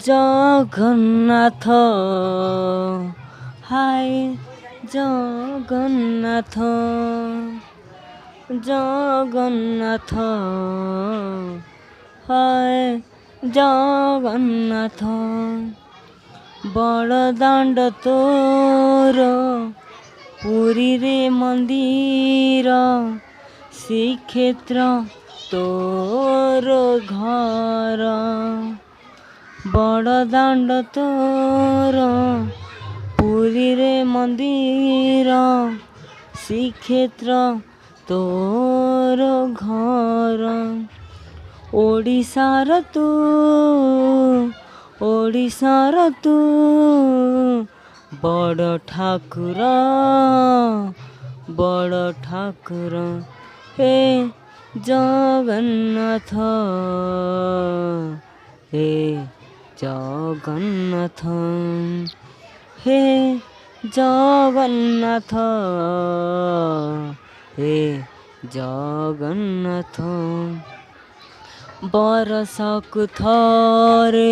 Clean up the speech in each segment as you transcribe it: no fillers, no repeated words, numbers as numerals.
ଜଗନ୍ନାଥ ହାୟ ଜଗନ୍ନାଥ ଜଗନ୍ନାଥ ହାୟ ଜଗନ୍ନାଥ ବଡ଼ଦାଣ୍ଡ ତୋର ପୁରୀରେ ମନ୍ଦିର ଶ୍ରୀକ୍ଷେତ୍ର ତୋର ଘର ବଡ଼ଦାଣ୍ଡ ତୋର ପୁରୀରେ ମନ୍ଦିର ଶ୍ରୀକ୍ଷେତ୍ର ତୋର ଘର ଓଡ଼ିଶାର ତୁ ବଡ଼ ଠାକୁର ହେ ଜଗନ୍ନାଥ ହେ ଜଗନ୍ନାଥ ହେ ଜଗନ୍ନାଥ ହେ ଜଗନ୍ନାଥ ବରଷକୁ ଥରେ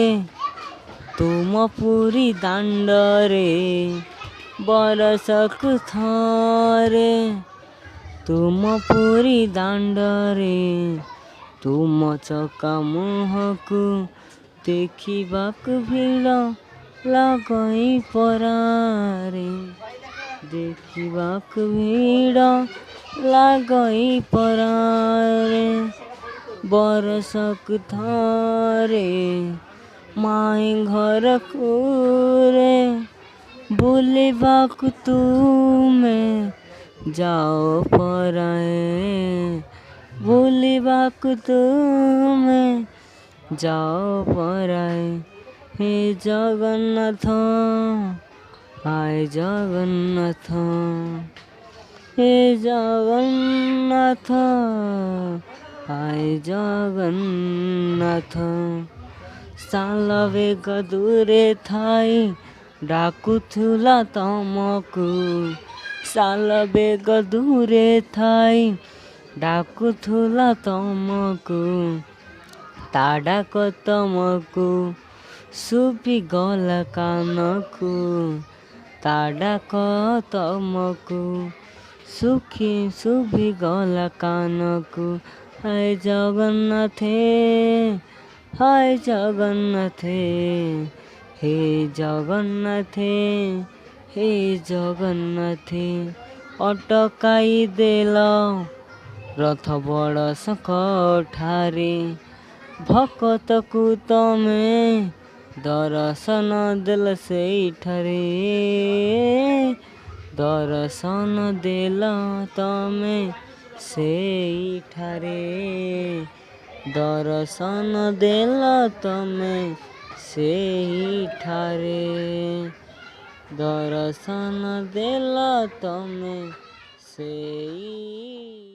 ତୁମ ପୁରୀ ଦାଣ୍ଡରେ ବରଷକୁ ଥରେ ତୁମ ପୁରୀ ଦାଣ୍ଡରେ ତୁମ ଚକା ମୁହଁକୁ ଦେଖିବାକୁ ଭିଡ଼ ଲାଗଇ ପରାରେ ଦେଖିବାକୁ ଭିଡ଼ ଲାଗଇ ପରାରେ ବରଷକୁ ଥରେ ମାଇଁ ଘରକୁ ରେ ବୁଲିବାକୁ ତୁମେ ଯାଅ ପରାଏ ବୁଲିବାକୁ ତୁମେ ଯାଅ ପରାଏ ହେ ଜଗନ୍ନାଥ ହାୟ ଜଗନ୍ନାଥ ହେ ଜଗନ୍ନାଥ ହାୟ ଜଗନ୍ନାଥ ସାଲ ବେଗ ଦୂରେ ଥାଇ ଡାକୁଥିଲା ତମକୁ ସାଲ ବେଗ ଦୂରେ ଥାଇ ଡାକୁଥିଲା ତମକୁ ତା ଡାକ ତମକୁ ଶୁଭିଗଲା କାନକୁ ତା ଡାକ ତମକୁ ଶୁଭିଗଲା କାନକୁ ହାୟ ଜଗନ୍ନାଥେ ହାୟ ଜଗନ୍ନାଥେ ହେ ଜଗନ୍ନାଥେ ହେ ଜଗନ୍ନାଥେ ଅଟକାଇ ଦେଲ ରଥ ବଡ଼ ଶଙ୍ଖଠାରେ ଭକତକୁ ତମେ ଦର୍ଶନ ଦେଲ ସେଇଠାରେ ଦର୍ଶନ ଦେଲ ତମେ ସେଇଠାରେ ଦର୍ଶନ ଦେଲ ତମେ ସେଇଠାରେ ଦର୍ଶନ ଦେଲ ତମେ ସେଇ